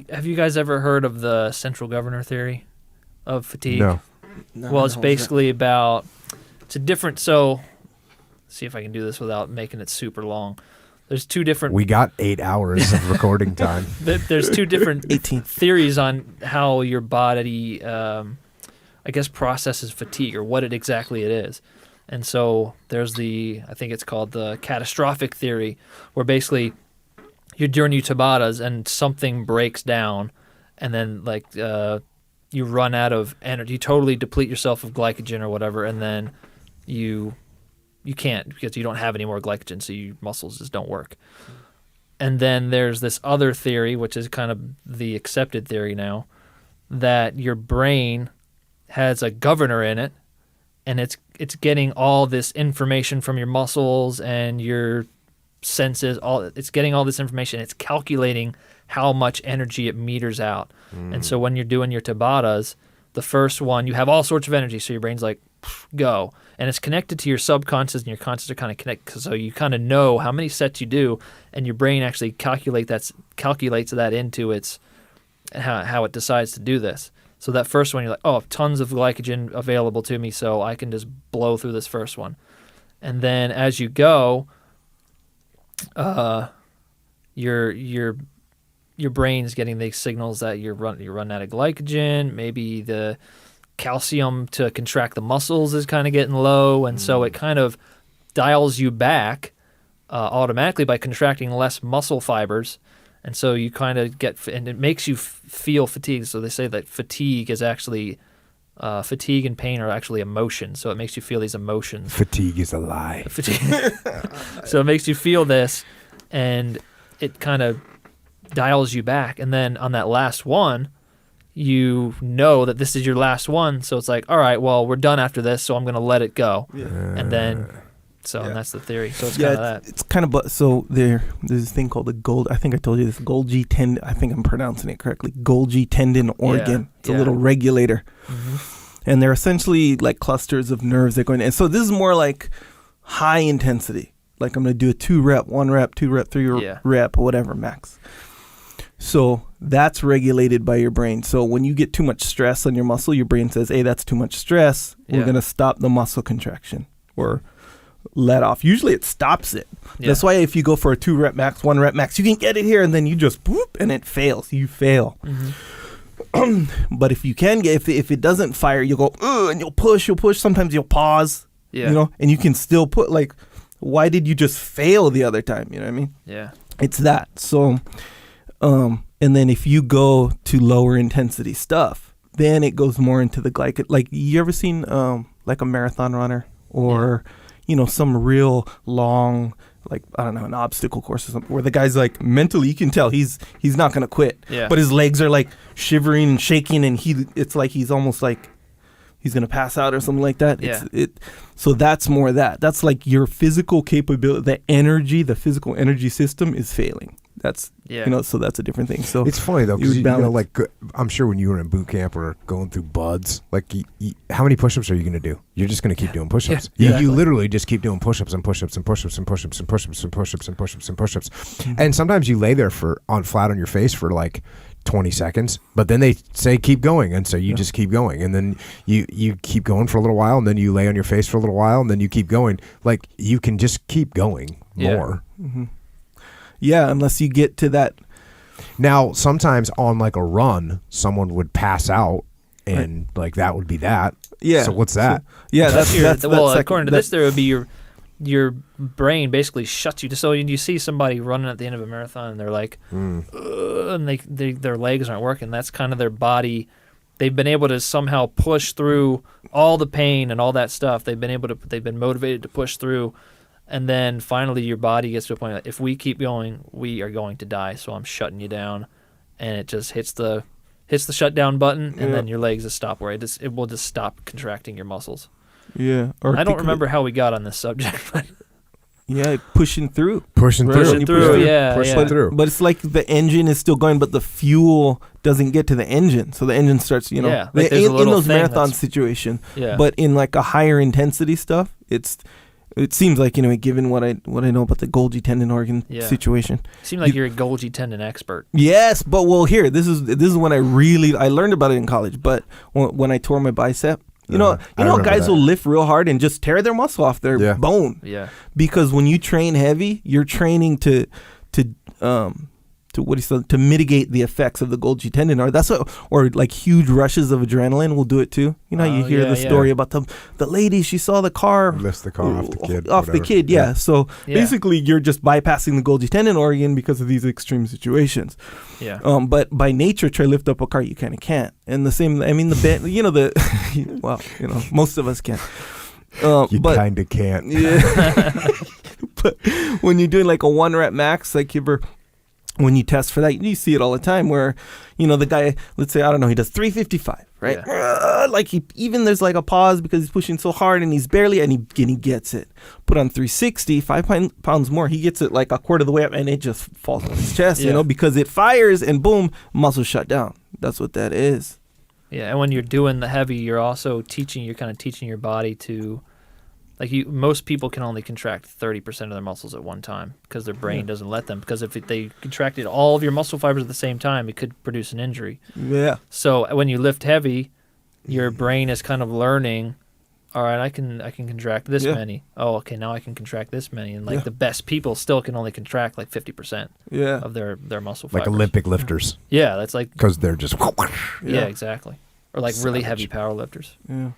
have you guys ever heard of the central governor theory of fatigue? No. Well, it's basically about, it's a different, so let's see if I can do this without making it super long. There's two different. We got 8 hours of recording time. There's two different 18 theories on how your body, I guess, processes fatigue or what it exactly it is. And so there's I think it's called the catastrophic theory, where basically you're doing your Tabatas and something breaks down, and then you run out of energy, you totally deplete yourself of glycogen or whatever, and then you can't because you don't have any more glycogen, so your muscles just don't work. And then there's this other theory, which is kind of the accepted theory now, that your brain has a governor in it, and it's getting all this information from your muscles and your senses. It's getting all this information. It's calculating how much energy it meters out. And so when you're doing your Tabatas, the first one, you have all sorts of energy, so your brain's like, go. And it's connected to your subconscious, and your conscious are kind of connected, so you kind of know how many sets you do, and your brain actually calculates that into its how it decides to do this. So that first one, you're like, oh, tons of glycogen available to me, so I can just blow through this first one. And then as you go, your brain's getting these signals that you're running out of glycogen. Maybe the calcium to contract the muscles is kind of getting low, and so it kind of dials you back automatically by contracting less muscle fibers. And so you kind of and it makes you feel fatigue. So they say that fatigue is actually, fatigue and pain are actually emotions. So it makes you feel these emotions. Fatigue is a lie. So it makes you feel this, and it kind of dials you back. And then on that last one, you know that this is your last one. So it's like, all right, well, we're done after this, so I'm going to let it go. Yeah. And then... And that's the theory. So it's kind of that. It's kind of, so there's this thing called I think I told you this, Golgi tendon, I think I'm pronouncing it correctly, Golgi tendon organ. It's a little regulator. Mm-hmm. And they're essentially like clusters of nerves that go in. And so this is more like high intensity. Like I'm going to do a 2 rep, 1 rep, 2 rep, 3 rep, whatever, max. So that's regulated by your brain. So when you get too much stress on your muscle, your brain says, hey, that's too much stress. We're going to stop the muscle contraction or let off. Usually it stops it. That's why if you go for a 2 rep max, 1 rep max, you can get it here, and then you just boop, and it fails. You fail. Mm-hmm. But if you can get, if it doesn't fire, you'll go, and you'll push. Sometimes you'll pause, and you can still put, like, why did you just fail the other time? You know what I mean? Yeah. It's that. So, and then if you go to lower intensity stuff, then it goes more into the glycogen. Like, you ever seen, like a marathon runner or... some real long, like, I don't know, an obstacle course or something, where the guy's like, mentally, you can tell he's not going to quit. Yeah. But his legs are like shivering and shaking, and it's like he's almost like he's going to pass out or something like that. Yeah. So that's more that. That's like your physical capability, the physical energy system is failing. That's, so that's a different thing. So it's funny though, because like, I'm sure when you were in boot camp or going through buds, like, how many push-ups are you going to do? You're just going to keep doing push-ups. Yeah, you literally just keep doing push-ups and push-ups and push-ups and push-ups and push-ups and push-ups and push-ups and push-ups. And sometimes you lay there flat on your face for like 20 seconds, but then they say keep going, and so you just keep going, and then you keep going for a little while, and then you lay on your face for a little while, and then you keep going. Like, you can just keep going more. Mm-hmm. Yeah, unless you get to that. Now, sometimes on like a run, someone would pass out, and like that would be that. Yeah. So what's that? That's according to this, there would be your brain basically shuts you. So you see somebody running at the end of a marathon, and they're like, and their legs aren't working. That's kind of their body. They've been able to somehow push through all the pain and all that stuff. They've been motivated to push through. And then finally your body gets to a point that if we keep going, we are going to die. So I'm shutting you down. And it just hits the shutdown button, and then your legs just stop where it will just stop contracting your muscles. Yeah. I don't remember how we got on this subject. But pushing through. Pushing through, But it's like the engine is still going, but the fuel doesn't get to the engine. So the engine starts, in those marathon situation. Yeah. But in like a higher intensity stuff, It seems like, given what I know about the Golgi tendon organ situation. You seem like you're a Golgi tendon expert. Yes, but here, this is when I learned about it in college. But when I tore my bicep, you know guys will lift real hard and just tear their muscle off their bone. Yeah. Because when you train heavy, you're training to mitigate the effects of the Golgi tendon, or like huge rushes of adrenaline will do it too. You hear the story about the lady, she saw the car lifts the car off the kid. Yeah. So basically, you're just bypassing the Golgi tendon organ because of these extreme situations. Yeah. But by nature, try lift up a car, you kind of can't. And the same, I mean, most of us can. You kind of can't. Yeah. But when you're doing like a 1 rep max, like when you test for that, you see it all the time where, the guy, let's say, I don't know, he does 355, right? Yeah. There's like a pause because he's pushing so hard and he's barely, and he gets it. Put on 360, 5 pounds more, he gets it like a quarter of the way up and it just falls on his chest, because it fires and boom, muscle shut down. That's what that is. Yeah, and when you're doing the heavy, you're also teaching your body to, most people can only contract 30% of their muscles at one time because their brain doesn't let them. Because if they contracted all of your muscle fibers at the same time, it could produce an injury. Yeah. So when you lift heavy, your brain is kind of learning, all right, I can contract this many. Oh, okay, now I can contract this many. And the best people still can only contract 50% of their muscle fibers. Like Olympic lifters. Yeah, that's like... Because they're just... Yeah, exactly. Or really heavy power lifters. Yeah.